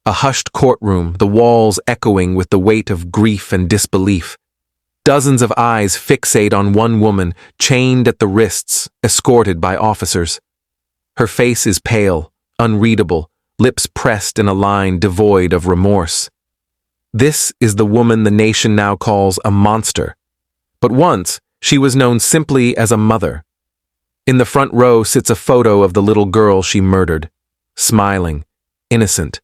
A hushed courtroom, the walls echoing with the weight of grief and disbelief. Dozens of eyes fixate on one woman, chained at the wrists, escorted by officers. Her face is pale, unreadable, lips pressed in a line devoid of remorse. This is the woman the nation now calls a monster. But once, she was known simply as a mother. In the front row sits a photo of the little girl she murdered, smiling, innocent,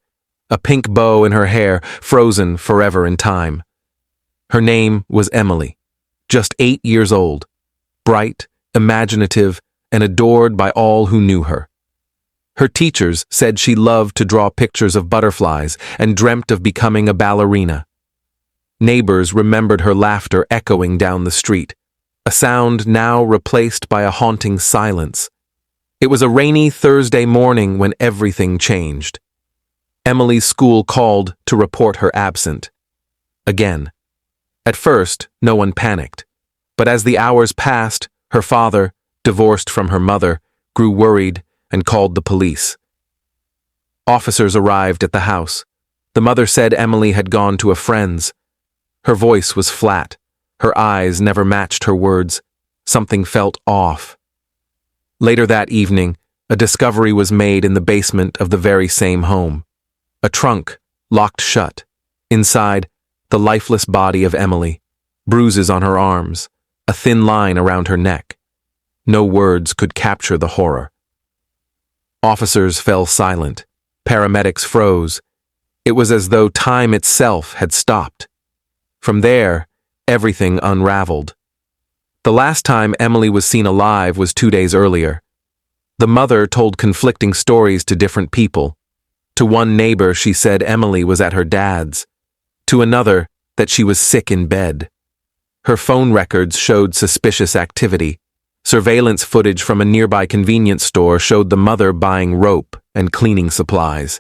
a pink bow in her hair, frozen forever in time. Her name was Emily, just 8 years old, bright, imaginative, and adored by all who knew her. Her teachers said she loved to draw pictures of butterflies and dreamt of becoming a ballerina. Neighbors remembered her laughter echoing down the street, a sound now replaced by a haunting silence. It was a rainy Thursday morning when everything changed. Emily's school called to report her absent. Again. At first, no one panicked, but as the hours passed, her father, divorced from her mother, grew worried and called the police. Officers arrived at the house. The mother said Emily had gone to a friend's. Her voice was flat. Her eyes never matched her words. Something felt off. Later that evening, a discovery was made in the basement of the very same home. A trunk, locked shut. Inside, the lifeless body of Emily, bruises on her arms, a thin line around her neck. No words could capture the horror. Officers fell silent. Paramedics froze. It was as though time itself had stopped. From there, everything unraveled. The last time Emily was seen alive was 2 days earlier. The mother told conflicting stories to different people. To one neighbor, she said Emily was at her dad's. To another, that she was sick in bed. Her phone records showed suspicious activity. Surveillance footage from a nearby convenience store showed the mother buying rope and cleaning supplies.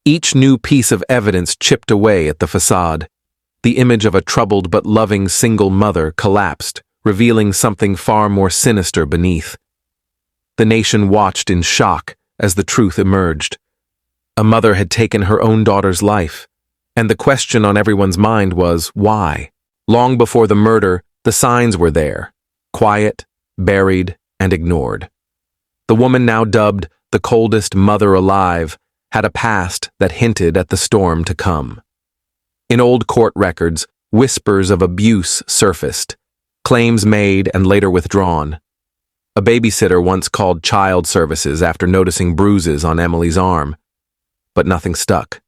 Each new piece of evidence chipped away at the facade. The image of a troubled but loving single mother collapsed, revealing something far more sinister beneath. The nation watched in shock as the truth emerged. A mother had taken her own daughter's life, and the question on everyone's mind was, why? Long before the murder, the signs were there, quiet, buried, and ignored. The woman now dubbed the coldest mother alive had a past that hinted at the storm to come. In old court records, whispers of abuse surfaced, claims made and later withdrawn. A babysitter once called child services after noticing bruises on Emily's arm, but nothing stuck.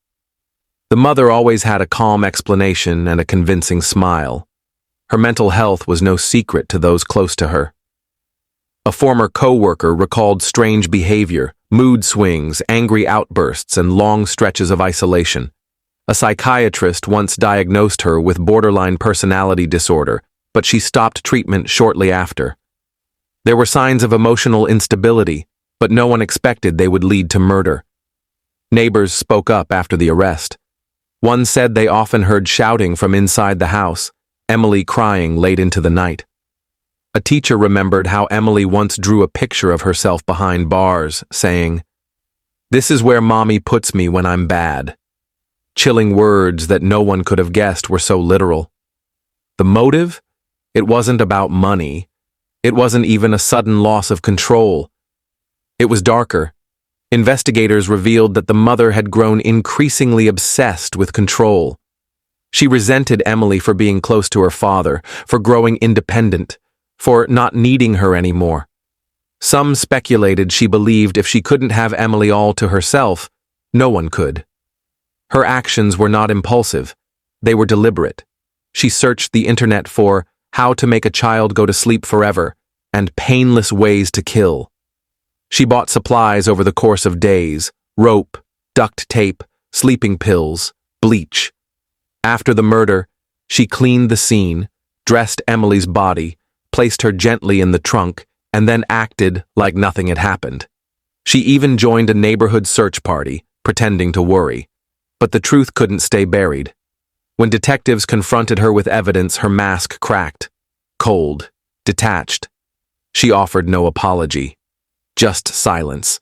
The mother always had a calm explanation and a convincing smile. Her mental health was no secret to those close to her. A former co-worker recalled strange behavior, mood swings, angry outbursts, and long stretches of isolation. A psychiatrist once diagnosed her with borderline personality disorder, but she stopped treatment shortly after. There were signs of emotional instability, but no one expected they would lead to murder. Neighbors spoke up after the arrest. One said they often heard shouting from inside the house, Emily crying late into the night. A teacher remembered how Emily once drew a picture of herself behind bars, saying, "This is where mommy puts me when I'm bad." Chilling words that no one could have guessed were so literal. The motive? It wasn't about money. It wasn't even a sudden loss of control. It was darker. Investigators revealed that the mother had grown increasingly obsessed with control. She resented Emily for being close to her father, for growing independent, for not needing her anymore. Some speculated she believed if she couldn't have Emily all to herself, no one could. Her actions were not impulsive. They were deliberate. She searched the internet for how to make a child go to sleep forever and painless ways to kill. She bought supplies over the course of days: rope, duct tape, sleeping pills, bleach. After the murder, she cleaned the scene, dressed Emily's body, placed her gently in the trunk, and then acted like nothing had happened. She even joined a neighborhood search party, pretending to worry. But the truth couldn't stay buried. When detectives confronted her with evidence, her mask cracked. Cold, detached. She offered no apology. Just silence.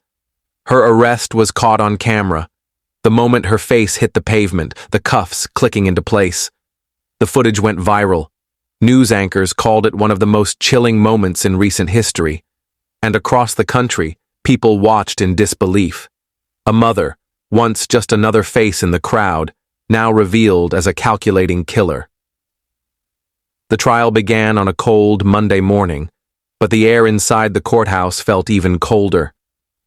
Her arrest was caught on camera. The moment her face hit the pavement, the cuffs clicking into place. The footage went viral. News anchors called it one of the most chilling moments in recent history. And across the country, people watched in disbelief. A mother, once just another face in the crowd, now revealed as a calculating killer. The trial began on a cold Monday morning, but the air inside the courthouse felt even colder.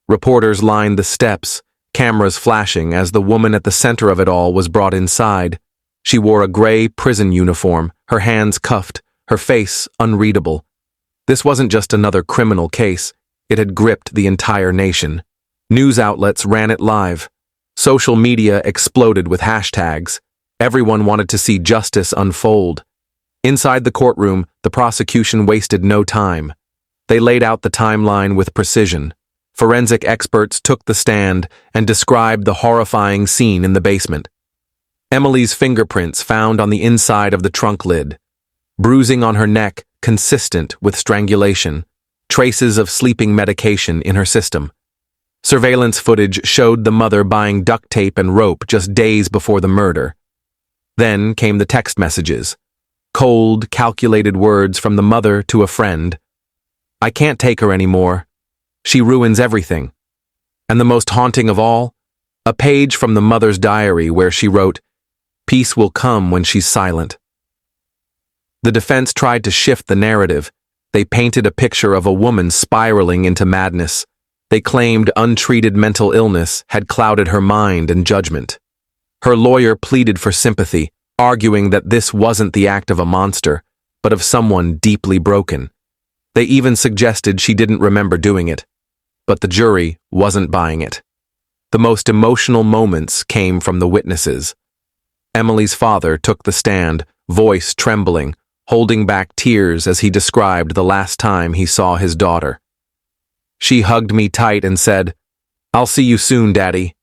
Reporters lined the steps, cameras flashing as the woman at the center of it all was brought inside. She wore a gray prison uniform, her hands cuffed, her face unreadable. This wasn't just another criminal case, it had gripped the entire nation. News outlets ran it live. Social media exploded with hashtags. Everyone wanted to see justice unfold. Inside the courtroom, the prosecution wasted no time. They laid out the timeline with precision. Forensic experts took the stand and described the horrifying scene in the basement. Emily's fingerprints found on the inside of the trunk lid. Bruising on her neck, consistent with strangulation. Traces of sleeping medication in her system. Surveillance footage showed the mother buying duct tape and rope just days before the murder. Then came the text messages. Cold, calculated words from the mother to a friend. "I can't take her anymore. She ruins everything." And the most haunting of all, a page from the mother's diary where she wrote, "Peace will come when she's silent." The defense tried to shift the narrative. They painted a picture of a woman spiraling into madness. They claimed untreated mental illness had clouded her mind and judgment. Her lawyer pleaded for sympathy, arguing that this wasn't the act of a monster, but of someone deeply broken. They even suggested she didn't remember doing it. But the jury wasn't buying it. The most emotional moments came from the witnesses. Emily's father took the stand, voice trembling, holding back tears as he described the last time he saw his daughter. "She hugged me tight and said, 'I'll see you soon, Daddy.'"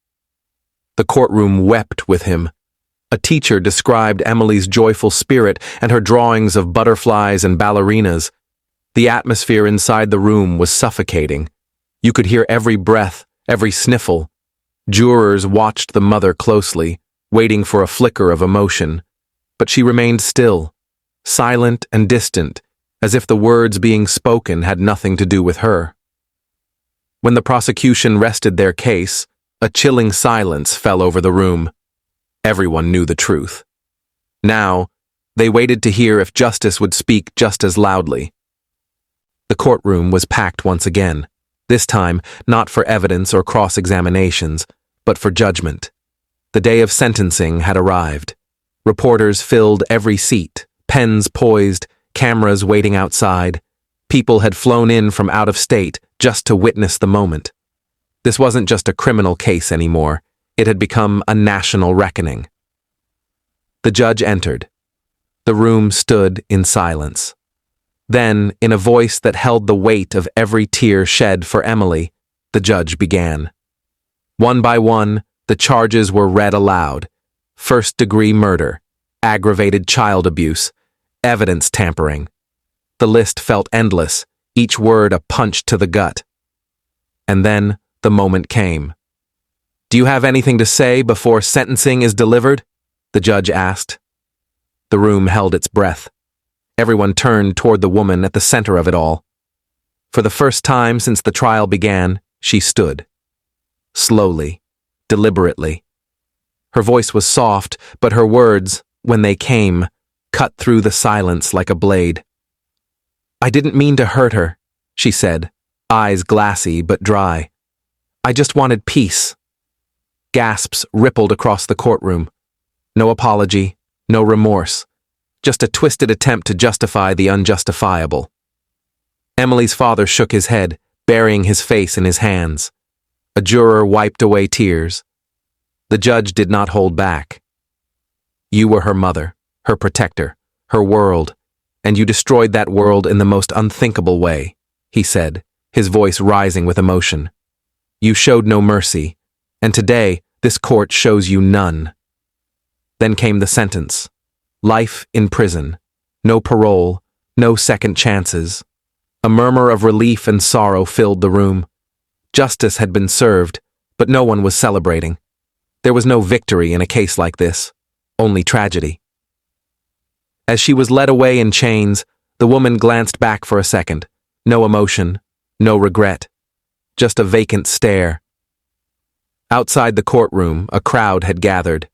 The courtroom wept with him. A teacher described Emily's joyful spirit and her drawings of butterflies and ballerinas. The atmosphere inside the room was suffocating. You could hear every breath, every sniffle. Jurors watched the mother closely, waiting for a flicker of emotion. But she remained still, silent and distant, as if the words being spoken had nothing to do with her. When the prosecution rested their case, a chilling silence fell over the room. Everyone knew the truth. Now, they waited to hear if justice would speak just as loudly. The courtroom was packed once again, this time not for evidence or cross-examinations, but for judgment. The day of sentencing had arrived. Reporters filled every seat, pens poised, cameras waiting outside. People had flown in from out of state just to witness the moment. This wasn't just a criminal case anymore. It had become a national reckoning. The judge entered. The room stood in silence. Then, in a voice that held the weight of every tear shed for Emily, the judge began. One by one, the charges were read aloud. First-degree murder, aggravated child abuse, evidence tampering. The list felt endless, each word a punch to the gut. And then the moment came. "Do you have anything to say before sentencing is delivered?" the judge asked. The room held its breath. Everyone turned toward the woman at the center of it all. For the first time since the trial began, she stood. Slowly, deliberately. Her voice was soft, but her words, when they came, cut through the silence like a blade. "I didn't mean to hurt her," she said, eyes glassy but dry. "I just wanted peace." Gasps rippled across the courtroom. No apology, no remorse, just a twisted attempt to justify the unjustifiable. Emily's father shook his head, burying his face in his hands. A juror wiped away tears. The judge did not hold back. "You were her mother, her protector, her world, and you destroyed that world in the most unthinkable way," he said, his voice rising with emotion. "You showed no mercy, and today this court shows you none." Then came the sentence. Life in prison. No parole, no second chances. A murmur of relief and sorrow filled the room. Justice had been served, but no one was celebrating. There was no victory in a case like this, only tragedy. As she was led away in chains, the woman glanced back for a second. No emotion, no regret, just a vacant stare. Outside the courtroom, a crowd had gathered.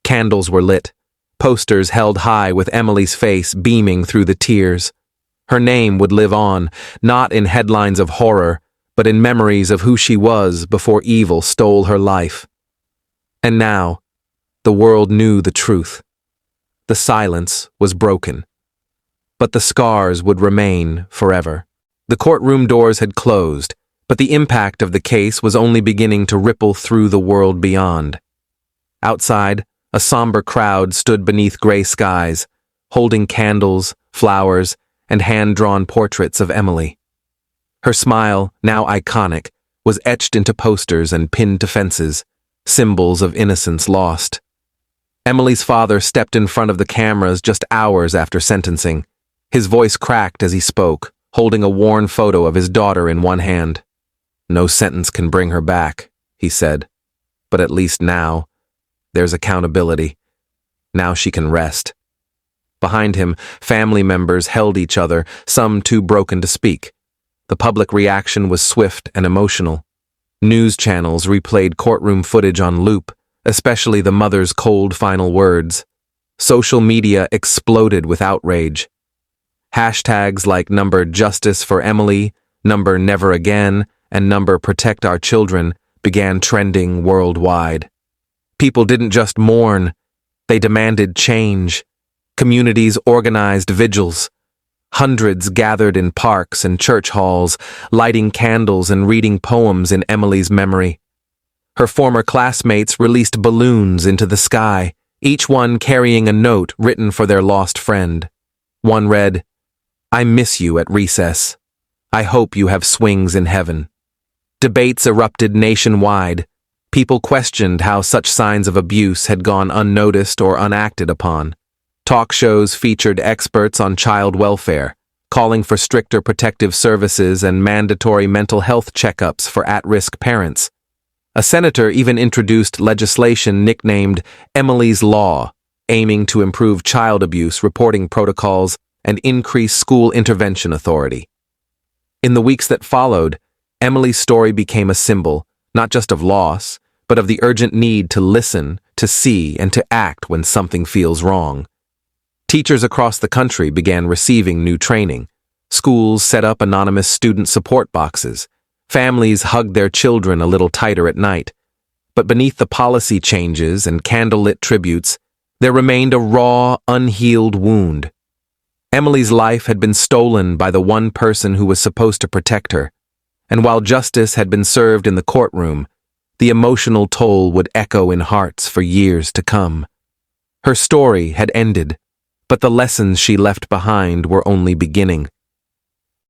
Candles were lit, posters held high with Emily's face beaming through the tears. Her name would live on, not in headlines of horror, but in memories of who she was before evil stole her life. And now, the world knew the truth. The silence was broken. But the scars would remain forever. The courtroom doors had closed, but the impact of the case was only beginning to ripple through the world beyond. Outside, a somber crowd stood beneath gray skies, holding candles, flowers, and hand-drawn portraits of Emily. Her smile, now iconic, was etched into posters and pinned to fences, symbols of innocence lost. Emily's father stepped in front of the cameras just hours after sentencing. His voice cracked as he spoke, holding a worn photo of his daughter in one hand. "No sentence can bring her back," he said. "But at least now, there's accountability. Now she can rest." Behind him, family members held each other, some too broken to speak. The public reaction was swift and emotional. News channels replayed courtroom footage on loop, especially the mother's cold final words. Social media exploded with outrage. Hashtags like #Justice for Emily, #Never Again, and #Protect Our Children began trending worldwide. People didn't just mourn, they demanded change. Communities organized vigils. Hundreds gathered in parks and church halls, lighting candles and reading poems in Emily's memory. Her former classmates released balloons into the sky, each one carrying a note written for their lost friend. One read, "I miss you at recess. I hope you have swings in heaven." Debates erupted nationwide. People questioned how such signs of abuse had gone unnoticed or unacted upon. Talk shows featured experts on child welfare, calling for stricter protective services and mandatory mental health checkups for at-risk parents. A senator even introduced legislation nicknamed Emily's Law, aiming to improve child abuse reporting protocols and increase school intervention authority. In the weeks that followed, Emily's story became a symbol, not just of loss, but of the urgent need to listen, to see, and to act when something feels wrong. Teachers across the country began receiving new training. Schools set up anonymous student support boxes. Families hugged their children a little tighter at night. But beneath the policy changes and candlelit tributes, there remained a raw, unhealed wound. Emily's life had been stolen by the one person who was supposed to protect her. And while justice had been served in the courtroom, the emotional toll would echo in hearts for years to come. Her story had ended, but the lessons she left behind were only beginning.